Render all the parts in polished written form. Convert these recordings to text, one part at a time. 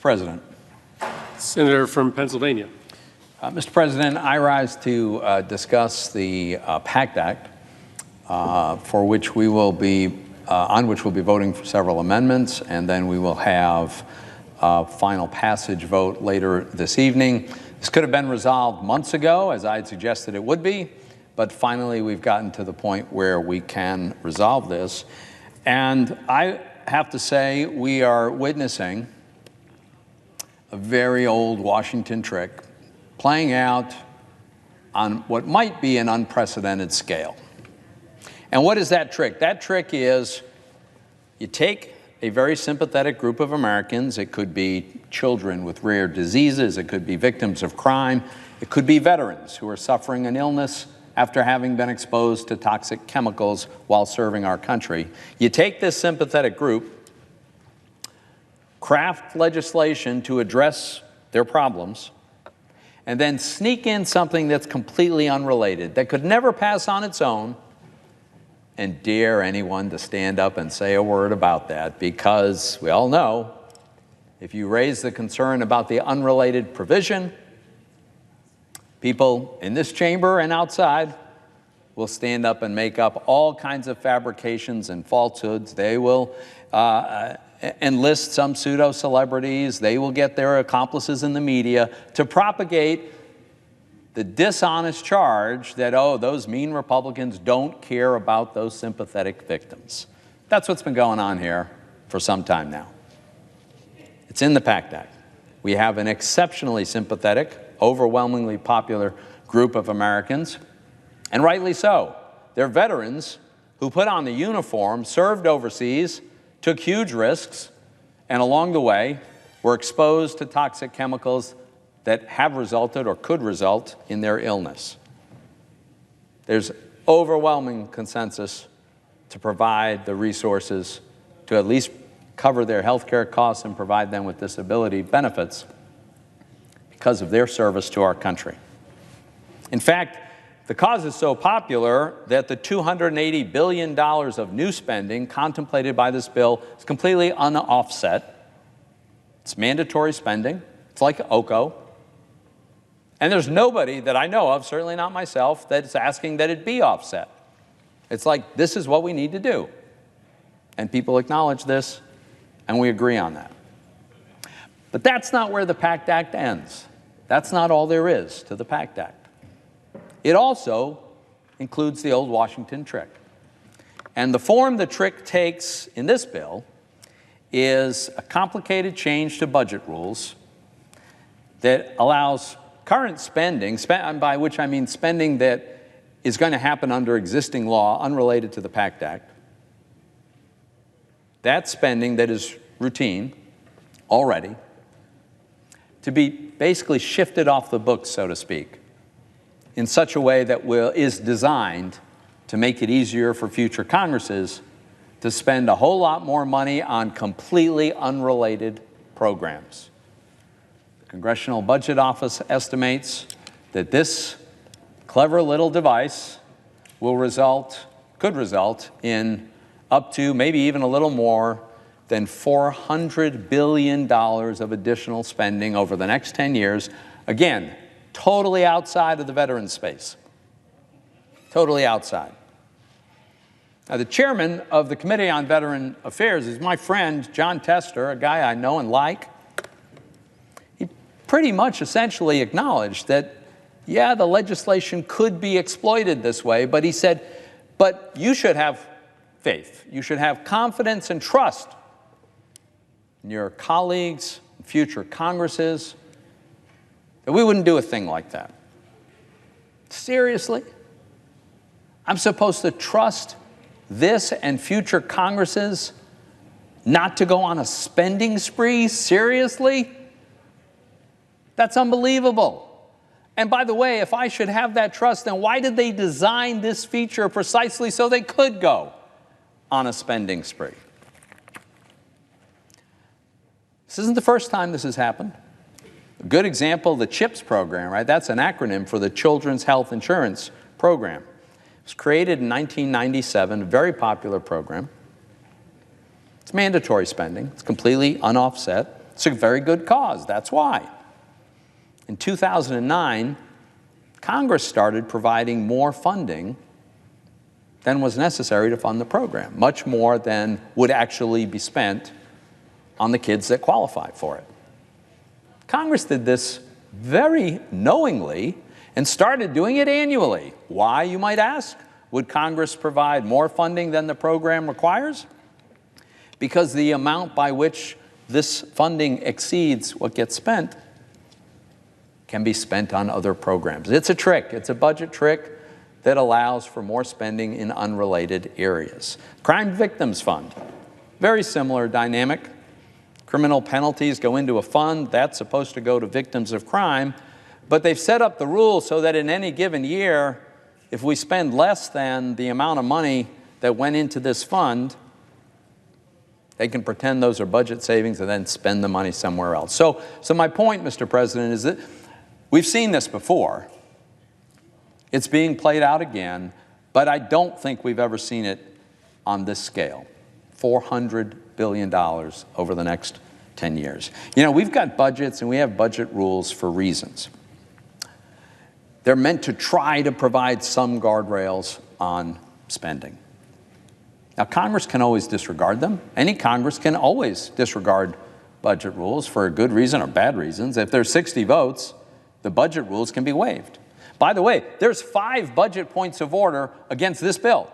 President. Senator from Pennsylvania. Mr. President, I rise to discuss the PACT Act, on which we'll be voting for several amendments, and then we will have a final passage vote later this evening. This could have been resolved months ago, as I had suggested it would be, but finally we've gotten to the point where we can resolve this. And I have to say, we are witnessing a very old Washington trick playing out on what might be an unprecedented scale. And what is that trick? That trick is you take a very sympathetic group of Americans. It could be children with rare diseases. It could be victims of crime. It could be veterans who are suffering an illness after having been exposed to toxic chemicals while serving our country. You take this sympathetic group, craft legislation to address their problems, and then sneak in something that's completely unrelated, that could never pass on its own, and dare anyone to stand up and say a word about that, because we all know if you raise the concern about the unrelated provision, people in this chamber and outside will stand up and make up all kinds of fabrications and falsehoods. They will enlist some pseudo-celebrities. They will get their accomplices in the media to propagate the dishonest charge that, oh, those mean Republicans don't care about those sympathetic victims. That's what's been going on here for some time now. It's in the PACT Act. We have an exceptionally sympathetic, overwhelmingly popular group of Americans, and rightly so. They're veterans who put on the uniform, served overseas, took huge risks, and along the way were exposed to toxic chemicals that have resulted or could result in their illness. There's overwhelming consensus to provide the resources to at least cover their health care costs and provide them with disability benefits because of their service to our country. In fact, the cause is so popular that the $280 billion of new spending contemplated by this bill is completely unoffset. It's mandatory spending. It's like OCO. And there's nobody that I know of, certainly not myself, that's asking that it be offset. It's like, this is what we need to do. And people acknowledge this, and we agree on that. But that's not where the PACT Act ends. That's not all there is to the PACT Act. It also includes the old Washington trick. And the form the trick takes in this bill is a complicated change to budget rules that allows current spending, by which I mean spending that is going to happen under existing law unrelated to the PACT Act, that spending that is routine already, to be basically shifted off the books, so to speak, in such a way that is designed to make it easier for future Congresses to spend a whole lot more money on completely unrelated programs. The Congressional Budget Office estimates that this clever little device could result in up to maybe even a little more than $400 billion of additional spending over the next 10 years. Again, totally outside of the veteran space. Totally outside. Now, the chairman of the Committee on Veteran Affairs is my friend, John Tester, a guy I know and like. He pretty much essentially acknowledged that, yeah, the legislation could be exploited this way, but he said, but you should have faith. You should have confidence and trust in your colleagues, future Congresses, that we wouldn't do a thing like that. Seriously? I'm supposed to trust this and future Congresses not to go on a spending spree? Seriously? That's unbelievable. And by the way, if I should have that trust, then why did they design this feature precisely so they could go on a spending spree? This isn't the first time this has happened. A good example, the CHIPS program, right? That's an acronym for the Children's Health Insurance Program. It was created in 1997, a very popular program. It's mandatory spending. It's completely unoffset. It's a very good cause. That's why. In 2009, Congress started providing more funding than was necessary to fund the program, much more than would actually be spent on the kids that qualify for it. Congress did this very knowingly and started doing it annually. Why, you might ask? Would Congress provide more funding than the program requires? Because the amount by which this funding exceeds what gets spent can be spent on other programs. It's a trick. It's a budget trick that allows for more spending in unrelated areas. Crime Victims Fund, very similar dynamic. Criminal penalties go into a fund that's supposed to go to victims of crime, but they've set up the rules so that in any given year, if we spend less than the amount of money that went into this fund, they can pretend those are budget savings and then spend the money somewhere else. So my point, Mr. President, is that we've seen this before. It's being played out again, but I don't think we've ever seen it on this scale. $400 billion over the next 10 years. You know, we've got budgets and we have budget rules for reasons. They're meant to try to provide some guardrails on spending. Now, Congress can always disregard them. Any Congress can always disregard budget rules for a good reason or bad reasons. If there's 60 votes, the budget rules can be waived. By the way, there's 5 budget points of order against this bill.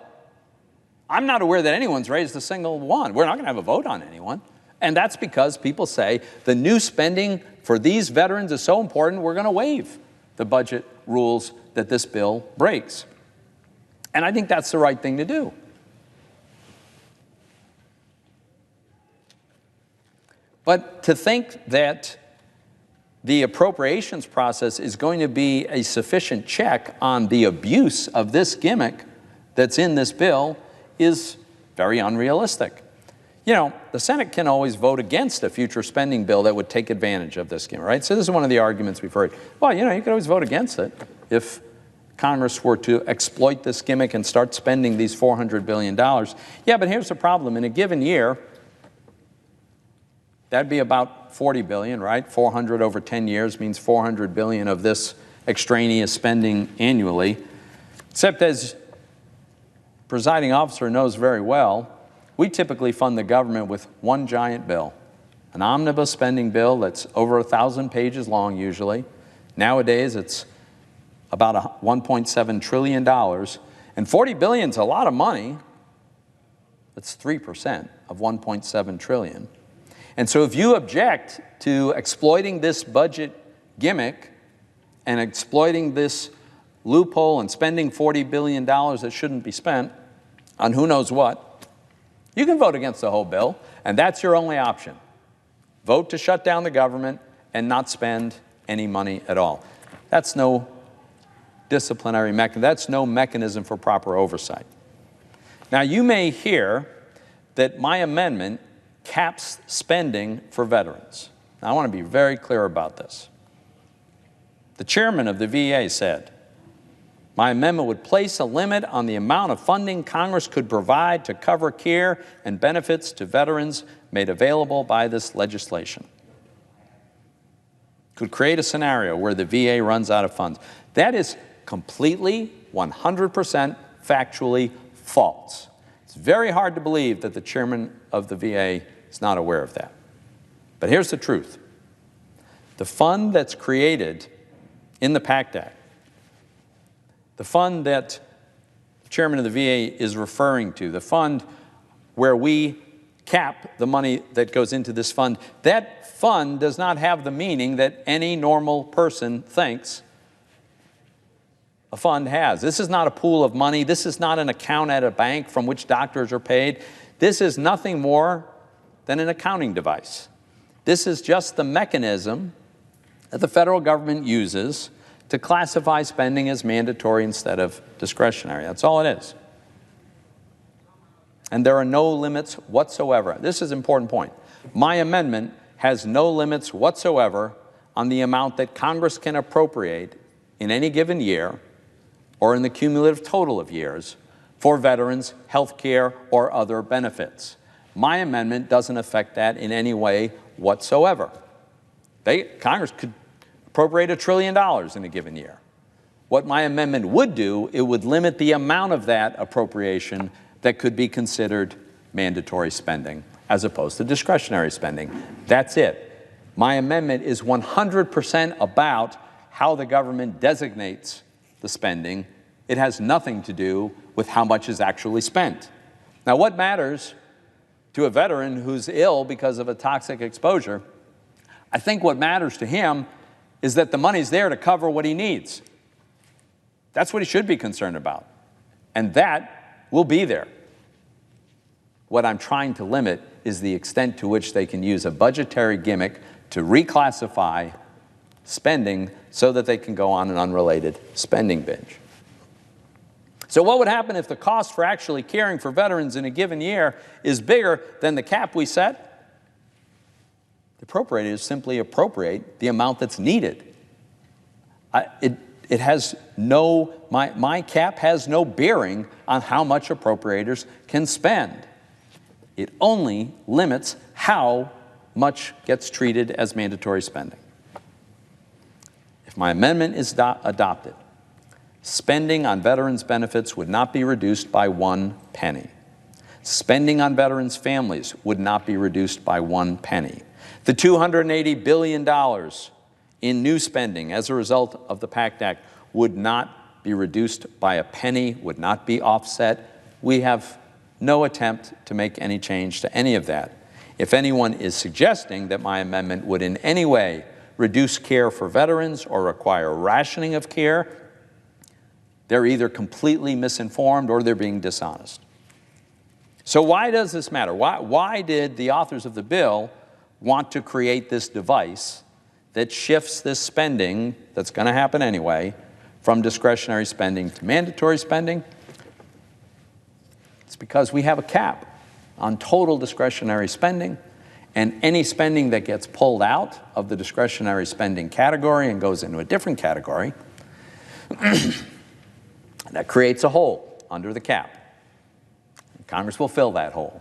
I'm not aware that anyone's raised a single one. We're not going to have a vote on anyone. And that's because people say the new spending for these veterans is so important, we're going to waive the budget rules that this bill breaks. And I think that's the right thing to do. But to think that the appropriations process is going to be a sufficient check on the abuse of this gimmick that's in this bill is very unrealistic. You know, the Senate can always vote against a future spending bill that would take advantage of this gimmick, right? So this is one of the arguments we've heard. Well, you know, you could always vote against it if Congress were to exploit this gimmick and start spending these $400 billion. Yeah, but here's the problem. In a given year, that'd be about 40 billion, right? 400 over 10 years means 400 billion of this extraneous spending annually. Except, as presiding officer knows very well, we typically fund the government with one giant bill, an omnibus spending bill that's over 1,000 pages long usually. Nowadays, it's about $1.7 trillion, and 40 billion is a lot of money. That's 3% of 1.7 trillion. And so if you object to exploiting this budget gimmick and exploiting this loophole and spending $40 billion that shouldn't be spent on who knows what, you can vote against the whole bill, and that's your only option. Vote to shut down the government and not spend any money at all. That's no disciplinary mechanism. That's no mechanism for proper oversight. Now, you may hear that my amendment caps spending for veterans. Now, I want to be very clear about this. The chairman of the VA said, my amendment would place a limit on the amount of funding Congress could provide to cover care and benefits to veterans made available by this legislation. Could create a scenario where the VA runs out of funds. That is completely, 100% factually false. It's very hard to believe that the chairman of the VA is not aware of that. But here's the truth. The fund that's created in the PACT Act, the fund that the chairman of the VA is referring to, the fund where we cap the money that goes into this fund, that fund does not have the meaning that any normal person thinks a fund has. This is not a pool of money. This is not an account at a bank from which doctors are paid. This is nothing more than an accounting device. This is just the mechanism that the federal government uses to classify spending as mandatory instead of discretionary. That's all it is. And there are no limits whatsoever. This is an important point. My amendment has no limits whatsoever on the amount that Congress can appropriate in any given year or in the cumulative total of years for veterans, health care, or other benefits. My amendment doesn't affect that in any way whatsoever. Congress could appropriate $1 trillion in a given year. What my amendment would do, it would limit the amount of that appropriation that could be considered mandatory spending as opposed to discretionary spending. That's it. My amendment is 100% about how the government designates the spending. It has nothing to do with how much is actually spent. Now, what matters to a veteran who's ill because of a toxic exposure? I think what matters to him is that the money's there to cover what he needs. That's what he should be concerned about. And that will be there. What I'm trying to limit is the extent to which they can use a budgetary gimmick to reclassify spending so that they can go on an unrelated spending binge. So what would happen if the cost for actually caring for veterans in a given year is bigger than the cap we set? The appropriators simply appropriate the amount that's needed. It has no, my cap has no bearing on how much appropriators can spend. It only limits how much gets treated as mandatory spending. If my amendment is adopted, spending on veterans' benefits would not be reduced by 1 penny. Spending on veterans' families would not be reduced by 1 penny. The $280 billion in new spending as a result of the PACT Act would not be reduced by a penny, would not be offset. We have no attempt to make any change to any of that. If anyone is suggesting that my amendment would in any way reduce care for veterans or require rationing of care, they're either completely misinformed or they're being dishonest. So why does this matter? Why did the authors of the bill want to create this device that shifts this spending that's going to happen anyway from discretionary spending to mandatory spending? It's because we have a cap on total discretionary spending, and any spending that gets pulled out of the discretionary spending category and goes into a different category, that creates a hole under the cap. Congress will fill that hole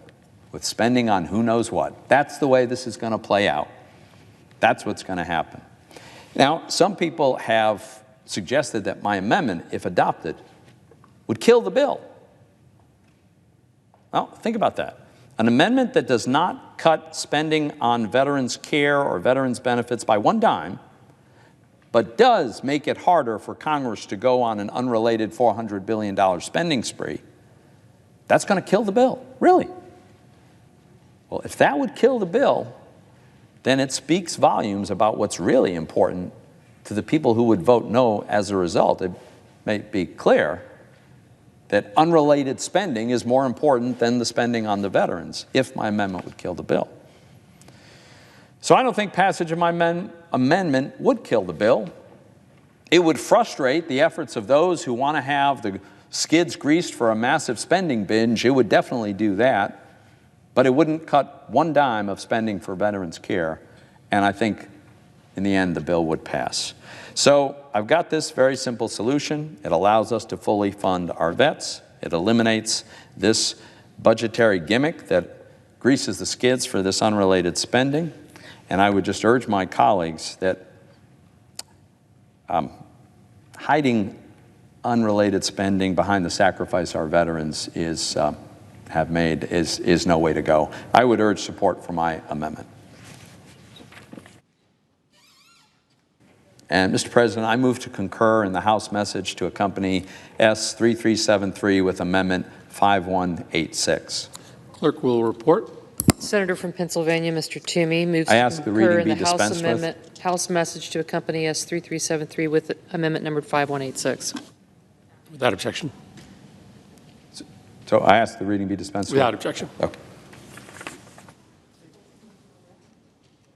with spending on who knows what. That's the way this is going to play out. That's what's going to happen. Now, some people have suggested that my amendment, if adopted, would kill the bill. Well, think about that. An amendment that does not cut spending on veterans' care or veterans' benefits by 1 dime, but does make it harder for Congress to go on an unrelated $400 billion spending spree, that's going to kill the bill, really. Well, if that would kill the bill, then it speaks volumes about what's really important to the people who would vote no as a result. It may be clear that unrelated spending is more important than the spending on the veterans if my amendment would kill the bill. So I don't think passage of my amendment would kill the bill. It would frustrate the efforts of those who want to have the skids greased for a massive spending binge. It would definitely do that, but it wouldn't cut 1 dime of spending for veterans' care, and I think in the end the bill would pass. So I've got this very simple solution. It allows us to fully fund our vets. It eliminates this budgetary gimmick that greases the skids for this unrelated spending. And I would just urge my colleagues that hiding unrelated spending behind the sacrifice our veterans have made is no way to go. I would urge support for my amendment. And, Mr. President, I move to concur in the House message to accompany S3373 with Amendment 5186. Clerk will report. Senator from Pennsylvania, Mr. Toomey, moves I ask to the concur reading in be the House dispensed amendment, House message to accompany S3373 with Amendment numbered 5186. Without objection. So I ask the reading be dispensed with. Without objection. Okay.